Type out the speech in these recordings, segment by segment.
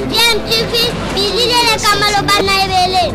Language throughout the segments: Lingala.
DMTV, bilile kamalo bana ebele.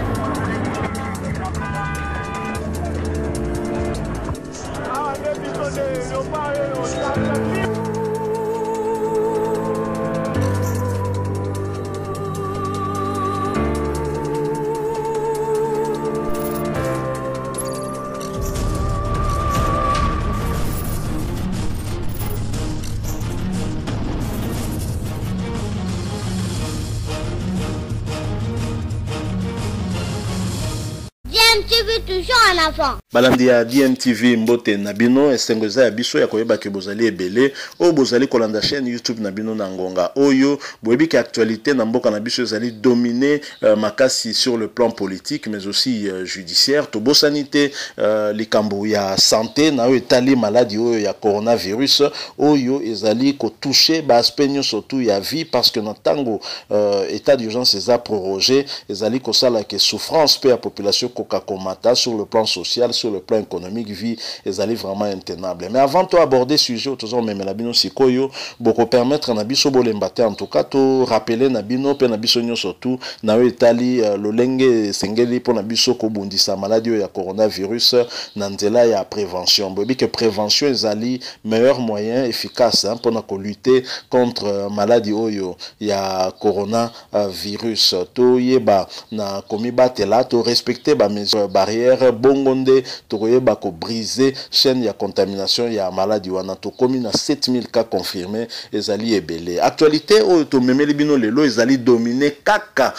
DMTV toujours en avant. Balandi ya DMTV mbote nabino esengoza ya biso ya koyeba ke bozali ebele o bozali kolanda chaîne YouTube nabino na ngonga oyo boyebi ke actualité na mboka na biso ezali dominé makasi sur le plan politique mais aussi judiciaire to bosanité likambo ya santé na o etali maladie oyo ya coronavirus oyo ezali ko toucher ba aspect surtout ya vie parce que na tango état d'urgence eza prorogé ezali ko sala ke souffrance pe ya population koka komata sur le plan social, sur le plan économique, vie ezali vraiment intenable. Mais avant de aborder sujet autour même la bino sikoyo, beaucoup permettre na biso bolembate en tout cas to rappeler na bino pe na biso nyo surtout na etali lolenge sengeli pour na biso ko bundisa maladie ya coronavirus na nzela ya prévention. Bobi que prévention ezali meilleur moyen efficace pour na ko lutter contre maladie oyo ya coronavirus. To yeba na komibatela to respecter ba mesures barrières bongonde tokoyeba ko briser chaîne ya contamination ya maladie wana to komi na 7000 cas confirmés ezali ebele. Actualité oyo to memeli bino lelo ezali dominer kaka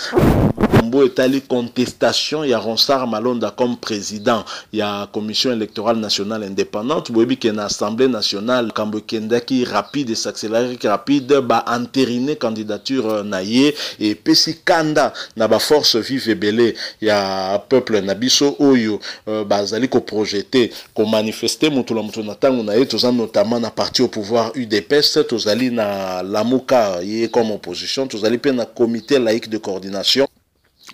mbo etali contestation ya Ronsard Malonda comme président ya commission électorale nationale indépendante boyebi ke na assemblée nationale kambo kendaki rapide et s'accélérer rapide ba entériner candidature na ye et pesi kanda na ba force vive ebele ya peuple na biso oyo bazali ko projeter ko manifester mutu na tango na ye toza notamment na parti au pouvoir UDPS tozali na Lamuka ye comme opposition tozali pe na comité laïque de coordination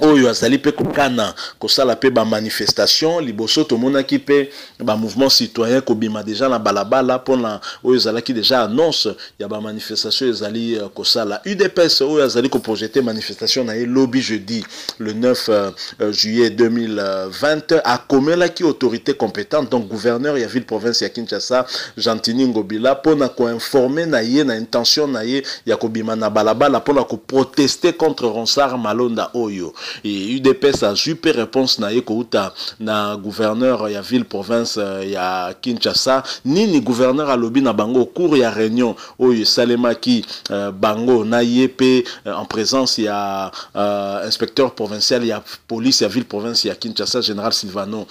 oyo azali pe kokana kosala pe ba manifestation liboso tomonaki pe ba mouvement citoyen kobima déjà na balabala pona oyo ezalaki déjà annonce ya ba manifestation ezali kosala UDPS oyo azali ko projeter manifestation na lobby jeudi le 9 juillet 2020 a komelaki autorité compétente donc gouverneur ya ville province ya Kinshasa Jantini Ngobila pona ko informer na ye na intention na ye ya kobima na balabala pona ko protester contre Ronsard Malonda oyo. Et UDPS a super réponse na yeko uta na gouverneur ya ville province ya Kinshasa ni gouverneur a lobby na bango au cours ya réunion oyo salemaki bango na yepe en présence ya inspecteur provincial ya police ya ville province ya Kinshasa général Silvano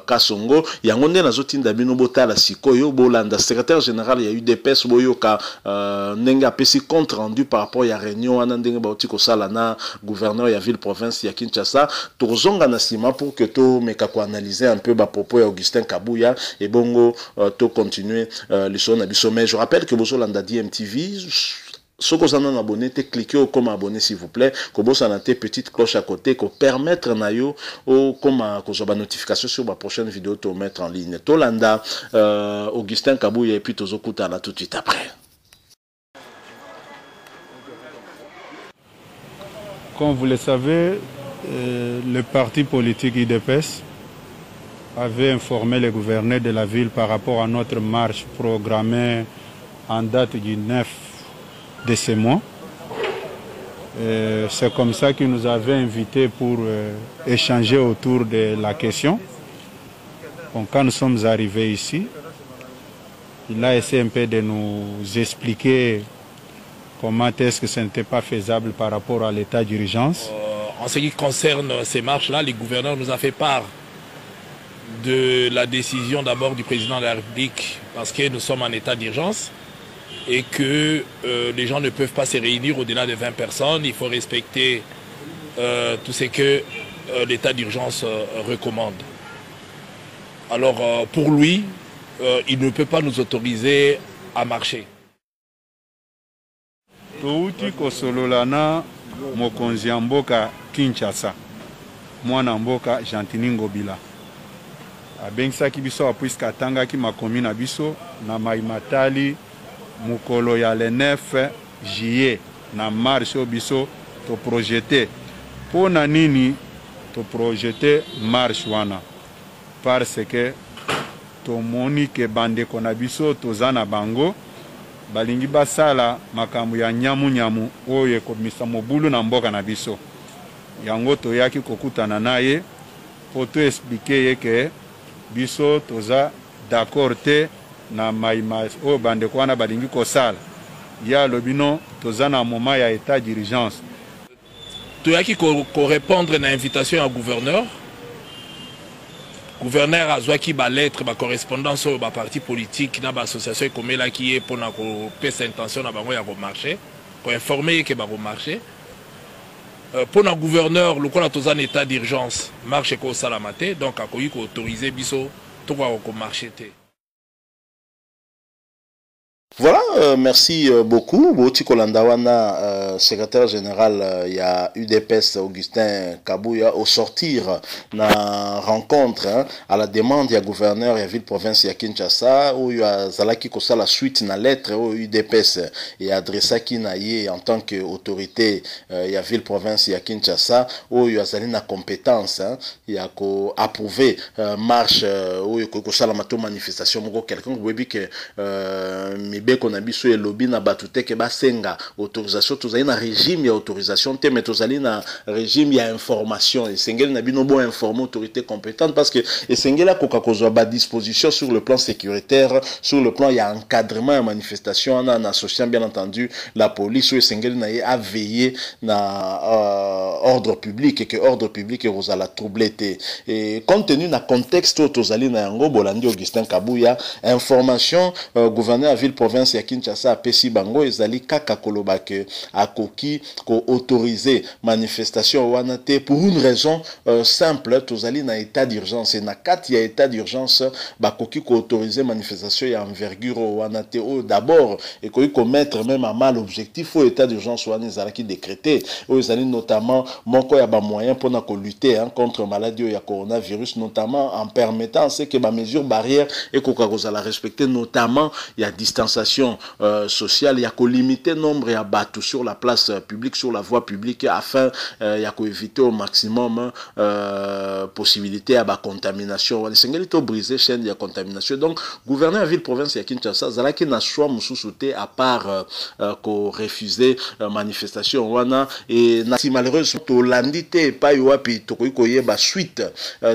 Kasongo yango nde nazotinda bino botala sikoyo bolanda secrétaire général ya UDPS boyoka ndenge apesi compte rendu par rapport ya réunion wana ndenge bauti kosala na gouverneur ya ville province ya Kinshasa tozonga na sima pour que to meka ko analyser un peu ba propos ya Augustin Kabuya et bongo to continuer le son na biso. Mais je rappelle que bozo landa DMTV si vous avez abonné, cliquez au comme abonné s'il vous plaît. Que vous avez une petite cloche à côté pour permettre na yo comme que notification sur ma prochaine vidéo to mettre en ligne. Tolanda Augustin Kabuya et puis tozo kutana tout de suite après. Comme vous le savez, le parti politique UDPS avait informé le gouverneur de la ville par rapport à notre marche programmée en date du 9 de ce mois. C'est comme ça qu'il nous avait invités pour échanger autour de la question. Donc, quand nous sommes arrivés ici, il a essayé un peu de nous expliquer comment est-ce que ce n'était pas faisable par rapport à l'état d'urgence. En ce qui concerne ces marches-là, le gouverneur nous a fait part de la décision d'abord du président de la République parce que nous sommes en état d'urgence et que les gens ne peuvent pas se réunir au-delà de 20 personnes. Il faut respecter tout ce que l'état d'urgence recommande. Alors pour lui, il ne peut pas nous autoriser à marcher. Touti kosololana mokonzi ya mboka Kinshasa mwana mboka Jantini Ngobila abengisaki biso apuiska atangaki makomi na biso na maimatali mukolo ya le 9 juillet na marche biso to projeté pour na nini to projeté marche wana parce que to moni ke bande kona biso to zana bango balingi basala makambo ya nyamu oyo ekomisa mobulu na mboka na biso yango toyaki kokutana naye po to explique ye ke biso toza d'accord te na maima oyo bandeko wana balingi kosala ya lobino toza na moment ya état d'urgence toyaki korépondre na invitation ya gouverneur azwaki balettre bacorrespondance oyo baparti politique na baassociation ekomelaki ye mpona kopesa intention na bango ya komarche koinforme ye ke bakomarche mpona gouverneur lokola toza na état d'urgence marche ekosalama te donc akoki koautorize biso tokoka komarche te. Voilà, merci beaucoup. Boti Kolandawana, secrétaire général, il y a UDPS Augustin Kabouya, au sortir na rencontre à la demande, il y a gouverneur, il y a ville-province, il y a Kinshasa, où il y a Zalaki Kosa la suite na lettre au UDPS et adressa Kinaye en tant qu'autorité, il y a ville-province, il y a Kinshasa, où il y a Zalina compétence, il y a approuvé marche, où il y a Kosa la mato manifestation, quelqu'un qui dit que qu'on a biso et lobby na batute ke basenga autorisation tozali na régime ya autorisation te mais tozali na régime ya information et sengeli na bino bon informer autorité compétente parce que et sengeli koka kozwa ba disposition sur le plan sécuritaire sur le plan ya encadrement ya manifestation en associant bien entendu la police ou sengeli na a veiller na ordre public et que ordre public et vous la troubler et compte tenu na contexte tozali na yango bolandi Augustin Kabouya information gouverneur à ville province ya Kinshasa apesi bango ezali kaka koloba ke akoki ko autoriser manifestation wana te pour une raison simple tozali na état d'urgence et na kati ya état d'urgence bakoki ko autoriser manifestation ya envergure wana te d'abord et ko mettre même à mal l'objectif au état d'urgence wana ezalaki décrété ezali notamment moko ya ba moyen pour na ko lutter contre maladie ya coronavirus notamment en permettant ce que ba mesure barrière et ko la respecter notamment il y a distanciation sociale, il y a qu'au limiter le nombre de bateaux sur la place publique, sur la voie publique, afin il y a qu'à éviter au maximum possibilité à la contamination. Les Sénégalais ont brisé chaîne de contamination. Donc, gouverneur de la ville-province de Kinshasa, Zalaki n'a choix moussouté à part qu'on refusait manifestation. Et si malheureusement, l'andité pas yoapi, tokoy ba suite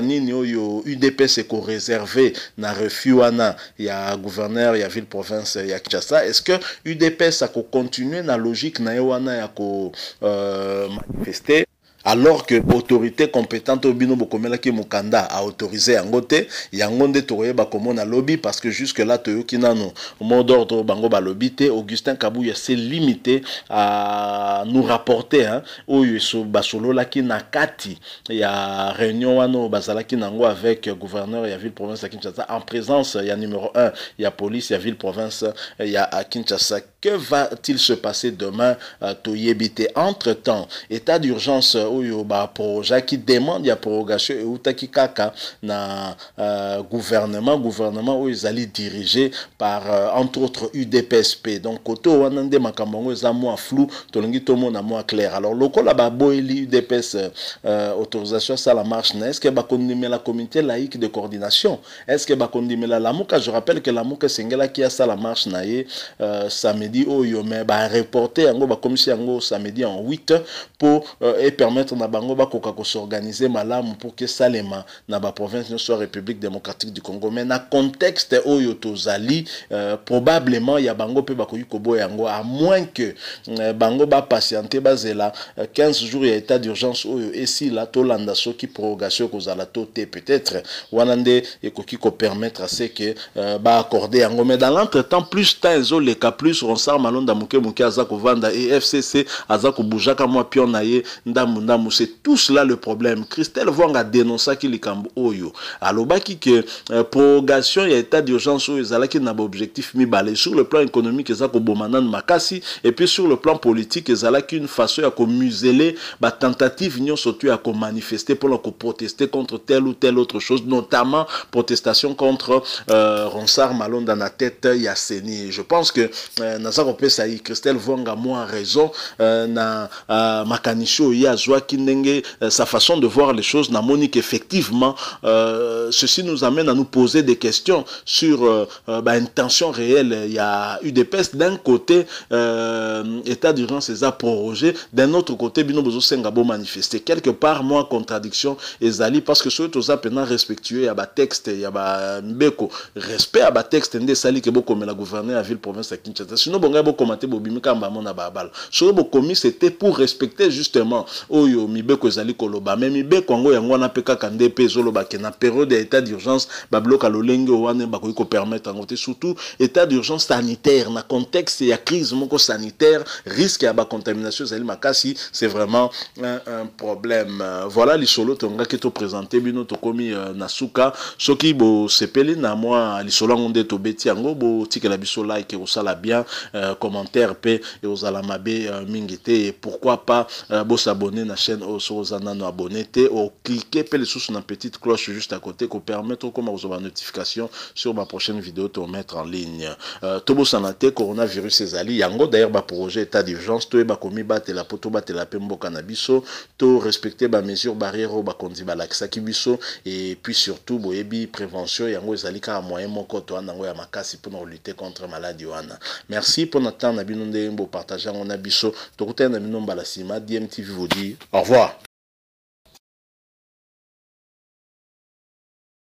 ni yo UDPS est réservé na refus wana il y a gouverneur il y a ville-province il y a Kinshasa. Est-ce que UDPS a continué la logique na wana ya ko manifester alors que l'autorité compétente au bino bokomela ki mukanda a autorisé yangote yangonde toye ba komona lobby parce que jusque là toyoki nano mot d'ordre bango ba lobby te Augustin Kabouya s'est limité à nous rapporter oyo so basolo la ki na kati ya réunion wano bazala ki nango avec gouverneur ya ville province ya Kinshasa en présence ya numéro 1 ya police ya ville province ya Kinshasa. Que va-t-il se passer demain toyebite entre-temps état d'urgence oyo ba projet qui demande ya prorogation et utaki kaka na gouvernement oyo ezali dirigé par entre autres UDPSP donc koto wana nde makambo eza moi flou tolongi tomona moi clair alors lokola ba boeli UDPS autorisation ça la marche na est-ce que ba kondimela comité laïque de coordination est-ce que ba kondimela lamuka je rappelle que lamuka sengela qui a ça la marche na ye samedi oyo mais ba reporter yango ba commission yango samedi en 8 pour et permettre na bango ba koka ko s'organiser malamu pour que salema na ba province soit République démocratique du Congo mais na contexte oyo tozali probablement ya bango pe ba koyi kobo yango à moins que bango ba patienter bazela 15 jours ya état d'urgence oyo et si la tolanda soki prorogation kozala toté peut-être wanande ekoki ko permettre à ce que ba accorder yango mais dans l'entretemps plus temps les cas plus on sort malonda muke aza ko vanda et FCC aza ko boujaka moi pion na ye ndamunda Ndamu. C'est tout cela le problème. Christelle Vwanga dénonça qu'il likambo oyo. Alobaki que prorogation ya état d'urgence oyo ezalaki na objectif mibale sur le plan économique ezako bomanan makasi et puis sur le plan politique ezalaki une façon ya ko museler ba tentative nyon surtout ya ko manifester pour ko protester contre telle ou telle autre chose, notamment protestation contre Ronsard Malonda na tête ya Seni. Je pense que Nazako pesa yi Christelle Vwanga moi raison na makanisho ya zwa kinenge sa façon de voir les choses na monique effectivement ceci nous amène à nous poser des questions sur intention réelle. Il y a UDPS d'un côté état d'urgence les a prorogé, d'un autre côté bino bozo sengabo manifester quelque part moi contradiction ezali parce que ceux tous apena respectueux ya ba texte ya ba mbeko respect à ba texte ndé sali ke boko mais la gouverner la ville province de Kinshasa sinon bonga boko maté bobimika mbamona babal so boko mi c'était pour respecter justement oyo mibeko ezali koloba mais mibeko ngo yango na peka kande pezolo ba na période d'état d'urgence ba bloka lolenge wane ba ko permettre ngote surtout état d'urgence sanitaire na contexte ya crise moko sanitaire risque ya ba contamination ezali makasi c'est vraiment un problème. Voilà li solo tonga ki to présenter bino to komi nasuka soki bo sepeli na moi li solo ngonde to beti yango bo tikela biso like ko sala bien commentaire pe et aux alamabe mingité et pourquoi pas bo s'abonner na chaîne osozana no abonner te ou cliquer pe les sous sur une petite cloche juste à côté pour permettre comme vous avoir notification sur ma prochaine vidéo to mettre en ligne. Tobo sanate coronavirus ezali yango d'ailleurs ba projet état d'urgence to ba komi batela poto batela pe mboka na biso to respecter ba mesures barrières ba kondi ba lakisa kibiso et puis surtout boyebi prévention yango ezali ka moyen moko to nango ya makasi pour lutter contre maladie wana. Merci pour notre temps na bino ndembo partager ngona biso to kutana bino mbala sima DMTV vous dit au revoir.